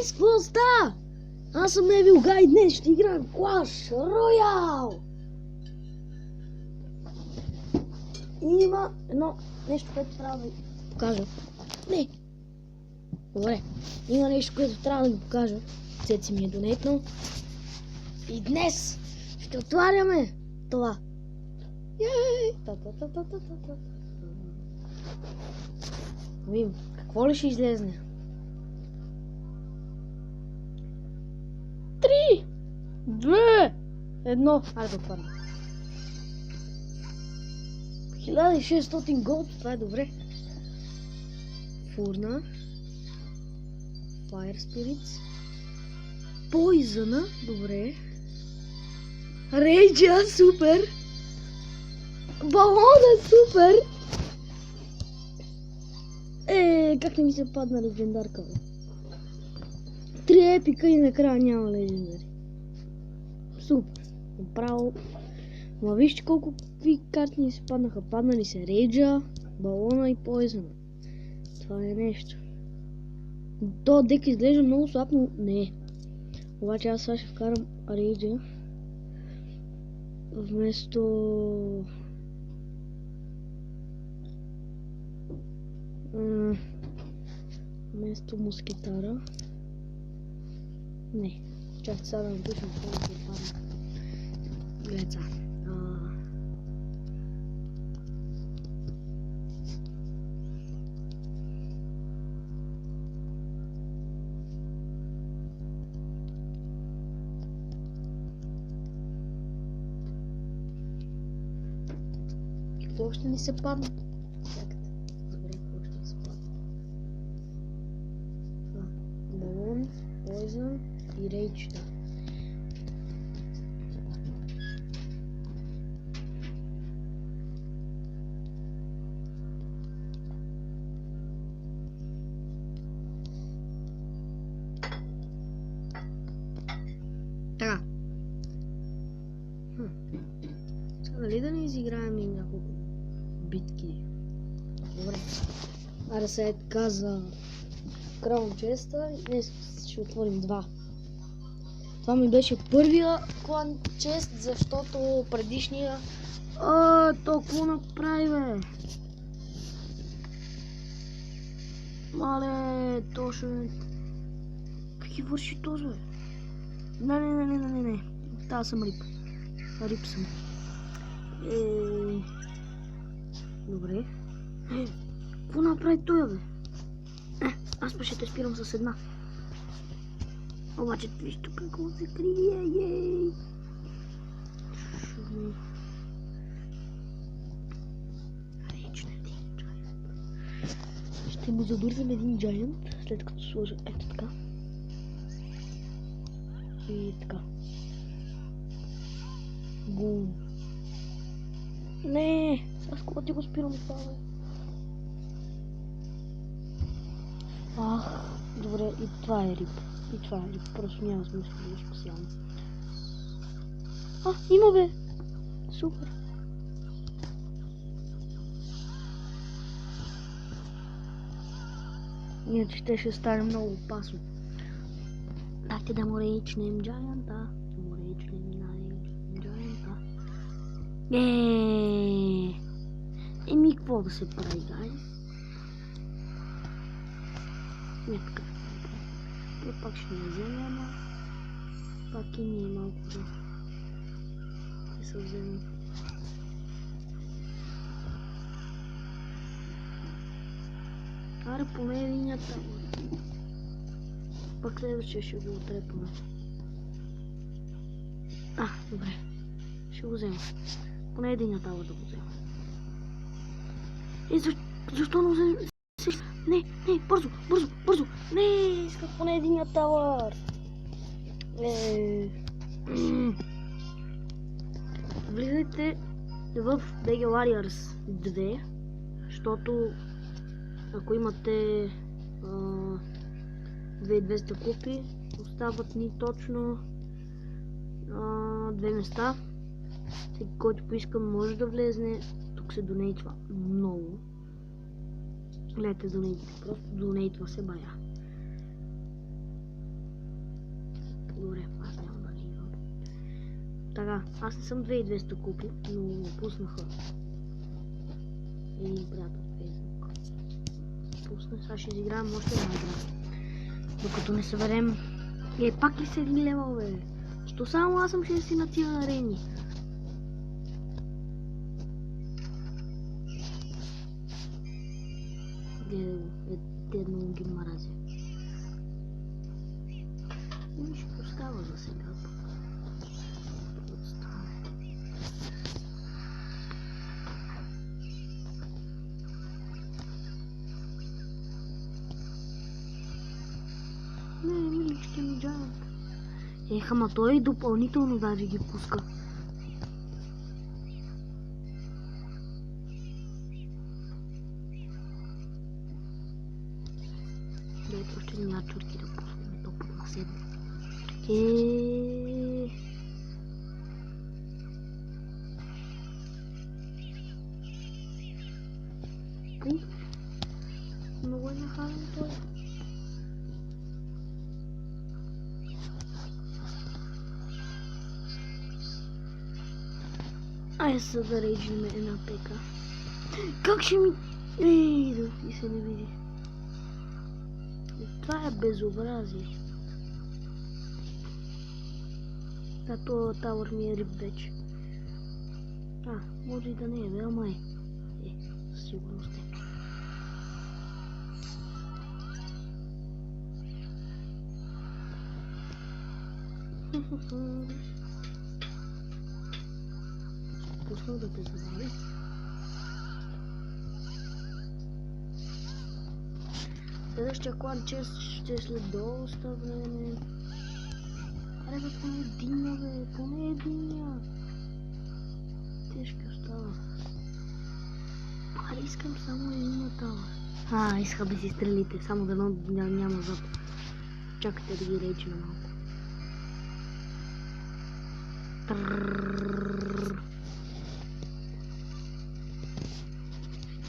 Гайс, какво става? Аз съм Невил Гай, днес ще играем Clash Royale. И има едно нещо, което трябва да ви покажа. Не. Добре. Има нещо, което трябва да ви покажа. Цеци ми е донетнал. И днес ще отваряме това. Ей! Видим, какво ли ще излезне? 3, 2, 1. Айде да отварям. 1600 голд, това е добре. Фурна. Fire Spirits. Poison, добре. Рейджа, супер. Балона, супер. Как не ми се падна легендарка, бе? 3 епика и накрая няма легендари. Супер. Направо. Ма вижте колко какви карти ни се паднаха. Паднали се Рейджа, Балона и Poison. Това е нещо. То дек изглежда много слаб, но не. Обаче аз сега ще вкарам Рейджа вместо Мускетара. Не. Чакайте сега да напишем това да отваря. Глеца. Какво още ни се падна? Чакайте. Добре, какво още ни се падна? Балон, Poison и Рейдж. Така. Сега дали да не изиграем и няколко битки? Добре. Аре сега е така за Crown Chest и днес ще отворим два. Това ми беше първия Crown Chest, защото предишния... то какво направи, бе? Мале, точно... Какви върши този, бе? Не. Та съм рип. Рип съм. Добре. Какво направи той, бе? Аз па ще те спирам с една. Обаче виж тук какво се крие, ей! Ще му задурвим един Giant, след като сложа ето така. И така. Бум. Не, аз кога ти го спирам това, бе? Добре, и това е рип. Просто няма смисъл да го спасявам. Има, бе! Супер! Иначе ще стане много опасно. Дайте да му рейчнем Giant-а. Еми, какво да се прави, гай? Не така. Той пак ще не вземе, ама пак и ние малко да се вземем. Аре, поне единия там. Пак следващия ще го отрепаме. Добре. Ще го взема. Поне единия тавър да го взема. Защо не взема? Не, бързо! Не, исках поне единия тавър. Влизайте в BG Warriors 2, защото ако имате 2200 купи, остават ни точно 2 места. Всеки, който поиска, може да влезне. Тук се донейтва много. Гледайте донейтите, просто донейтва се бая. Така, аз не съм 2200 купи, но пуснаха. Един приятел в Фейсбук. Пусна, сега ще изиграем още една игра. Докато не съберем... пак ли 7 лева, бе? Що само аз съм 6 на тия арени? Те много ги мразя. И ще остава за сега. Не, милички ми джаят. Ама той допълнително даже ги пуска. Дайте още миниатюрки да пускаме топът на седми. Много е нахален той. Ай са да рейджим една пека. Как ще ми... да ти се не види. Това е безобразие. Това тауър ми е рип вече. Може и да не е, бе, ама е. Със сигурност е. Пуснах да те забави. Следващия клан чест ще е след доста време. Аре бе, поне единия, бе, поне единия. Тежки остава. Аре искам само едината. Иска да си стрелите, само да няма зап. Чакайте да ги речи на малко.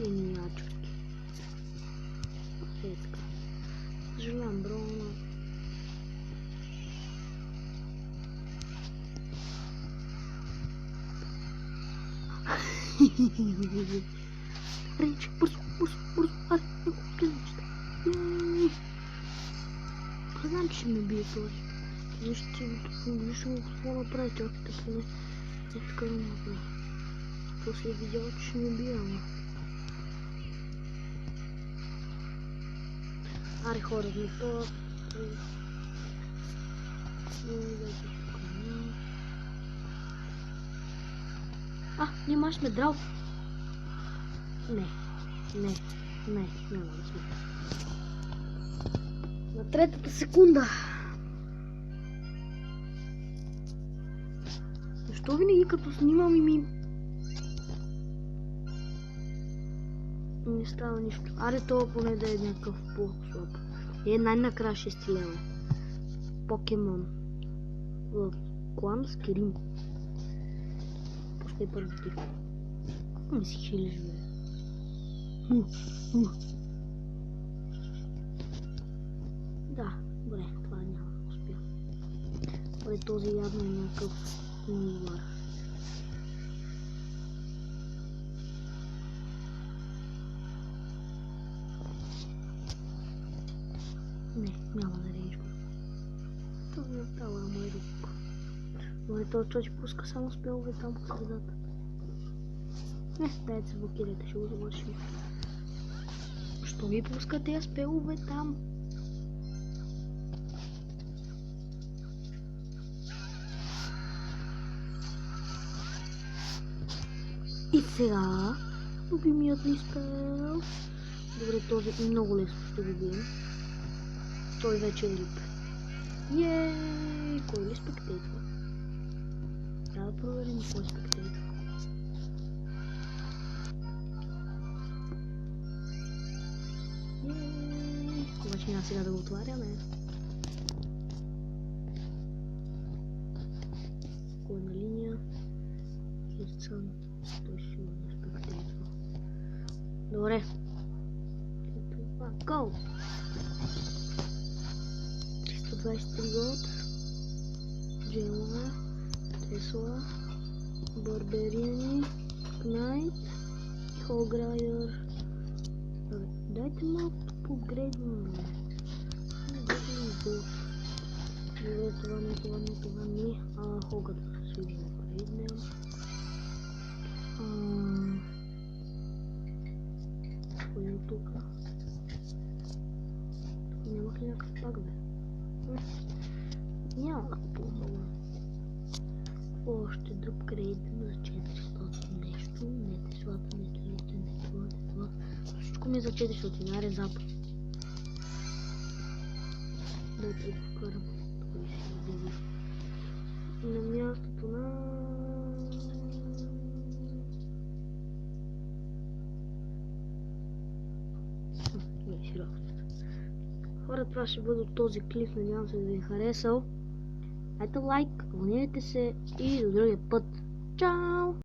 И миниатюрки. Така. Съжалявам, бро, но... Речи, бързо, аре, неко клиничета. Знам, че ще ме бие този. Виж му какво направи, чакайте поне. Така да направи. То си е видял, че ще ме бие, ама. Аре хора, но това... Нима сме драл. Не, няма да сме. На третата секунда. Защо винаги като снимам и ми... Не става нищо. Аре това поне да е някакъв по-слаб. Най-накрая 6 лева. Покемон. В клан с Кирим. Пускай първо ти. Не си хилиш, бе. Да, добре, това няма да успя. Добре, този явно е някакъв милуар. Не, няма да рейджва. Това е тала, мой рук. Добре, този човек пуска само спелове там по средата. Дайте се блокирайте, ще го завършим. Що ми пуска тези спелове там? И сега, любимият ми спел. Добре, този много лесно ще го бием. Той вече е рип. Кой ли спектейтва? Трябва да проверим кой спектейтва. Обаче няма сега да го отваряме. Кой на линия? Кирцън. Той сигурно спектейтва. Добре. Go! 323 голд. Джейлове. Тесла, Барберини, Кнайт и Холграйер. Дайте малко погледнем. Добре, това не. Хогата ще го погледнем. Кой е тук? Нямах ли някакъв пак, бе? Няма да помогна. Още друг кредит за 400 нещо. Не Теслата, не това. Всичко ми е за 400, аре запад. Дайте го вкарам. Той ще излезе. На мястото на... Хора, това ще бъде от този клип. Надявам се да ви е харесал. Дайте лайк, абонирайте се и до другия път. Чао!